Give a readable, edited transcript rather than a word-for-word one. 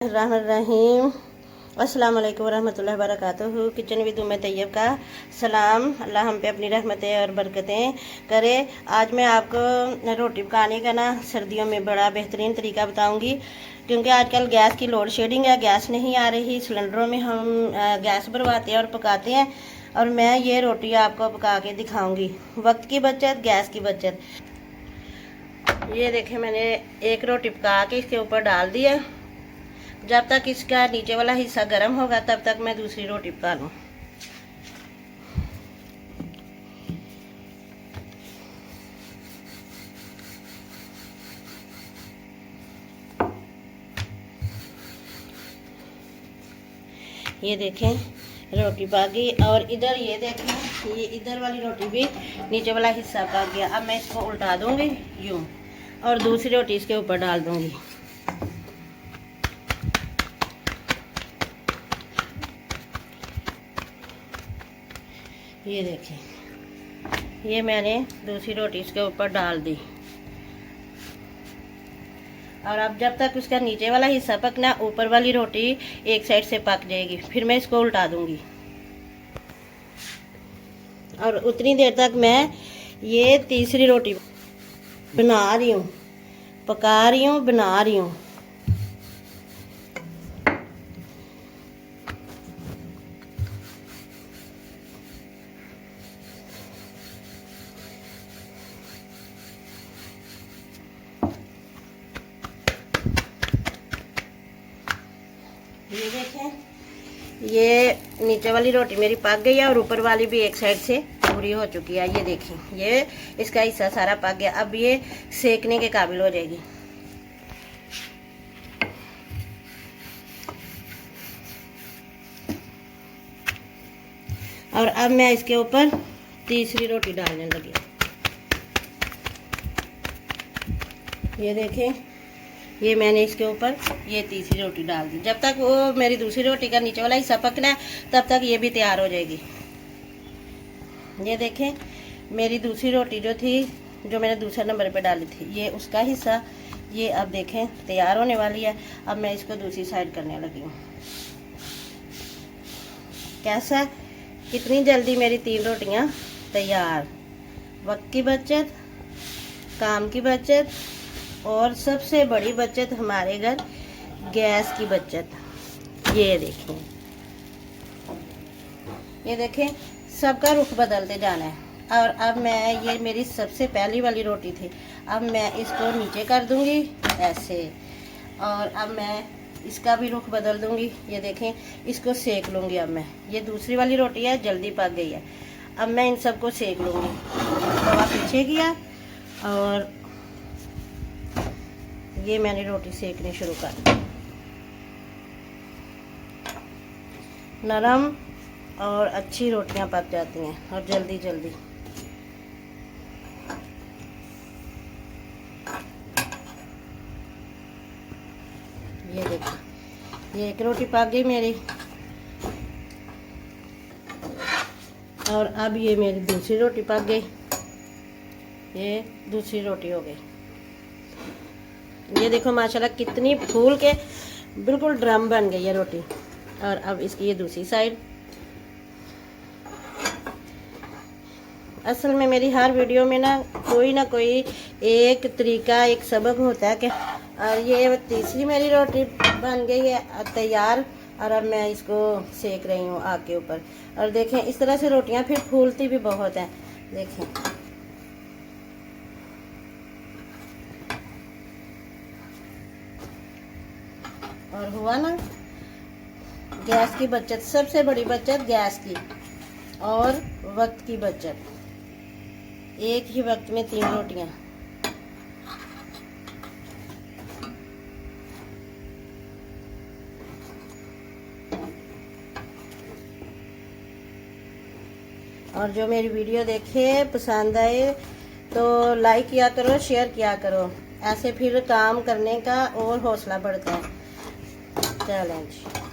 रहीम अस्सलाम वालेकुम रहमतुल्लाहि व बरकातुहू। किचन विद उम्मे तैयब का सलाम। अल्लाह हम पे अपनी रहमतें और बरकतें करे। आज मैं आपको रोटी पकाने का सर्दियों में बड़ा बेहतरीन तरीका बताऊंगी, क्योंकि आजकल गैस की लोड शेडिंग है, गैस नहीं आ रही। सिलेंडरों में हम गैस भरवाते हैं और पकाते हैं, और मैं ये रोटी आपको पका के दिखाऊंगी। वक्त की बचत, गैस की बचत। ये देखें, मैंने एक रोटी पका के इसके ऊपर डाल दिया। जब तक इसका नीचे वाला हिस्सा गर्म होगा तब तक मैं दूसरी रोटी पका लूँ। ये देखें, रोटी पक गई। और इधर ये देखें, ये इधर वाली रोटी भी नीचे वाला हिस्सा पक गया। अब मैं इसको उल्टा दूंगी यूं, और दूसरी रोटी इसके ऊपर डाल दूंगी। ये देखें, ये मैंने दूसरी रोटी इसके ऊपर डाल दी। और अब जब तक उसका नीचे वाला हिस्सा पकना, ऊपर वाली रोटी एक साइड से पक जाएगी। फिर मैं इसको उल्टा दूंगी, और उतनी देर तक मैं ये तीसरी रोटी बना रही हूँ, पका रही हूँ, बना रही हूँ। ये देखें, ये नीचे वाली रोटी मेरी पक गई है, और ऊपर वाली भी एक साइड से पूरी हो चुकी है। ये देखें, ये इसका हिस्सा सारा पक गया। अब ये सेकने के काबिल हो जाएगी। और अब मैं इसके ऊपर तीसरी रोटी डालने लगी। ये देखें, ये मैंने इसके ऊपर ये तीसरी रोटी डाल दी। जब तक वो मेरी दूसरी रोटी का नीचे वाला हिस्सा पकना है, तब तक ये भी तैयार हो जाएगी। ये देखें, मेरी दूसरी रोटी जो थी, जो मैंने दूसरे नंबर पे डाली थी, ये उसका हिस्सा ये अब देखें तैयार होने वाली है। अब मैं इसको दूसरी साइड करने लगी हूँ। कैसा, कितनी जल्दी मेरी 3 रोटियाँ तैयार। वक्त की बचत, काम की बचत, और सबसे बड़ी बचत हमारे घर गैस की बचत। ये देखें, ये देखें, सबका रुख बदलते जाना है। और अब मैं, ये मेरी सबसे पहली वाली रोटी थी, अब मैं इसको नीचे कर दूंगी ऐसे, और अब मैं इसका भी रुख बदल दूंगी। ये देखें, इसको सेक लूंगी। अब मैं, ये दूसरी वाली रोटी है, जल्दी पक गई है। अब मैं इन सबको सेक लूंगी। तवा पीछे किया, और ये मैंने रोटी सेकनी शुरू कर दी। नरम और अच्छी रोटियां पक जाती हैं, और जल्दी जल्दी। ये देखिए, ये एक रोटी पक गई मेरी, और अब ये मेरी दूसरी रोटी पक गई। ये दूसरी रोटी हो गई। ये देखो माशाल्लाह कितनी फूल के बिल्कुल ड्रम बन गई है रोटी। और अब इसकी ये दूसरी साइड। असल में मेरी हर वीडियो में ना कोई एक तरीका, एक सबक होता है कि। और ये तीसरी मेरी रोटी बन गई है तैयार, और अब मैं इसको सेक रही हूँ आग के ऊपर। और देखें, इस तरह से रोटियां फिर फूलती भी बहुत हैं। देखें, और हुआ ना, गैस की बचत। सबसे बड़ी बचत गैस की, और वक्त की बचत। एक ही वक्त में 3 रोटियां। और जो मेरी वीडियो देखे, पसंद आए तो लाइक किया करो, शेयर किया करो। ऐसे फिर काम करने का और हौसला बढ़ता है। चलें जी।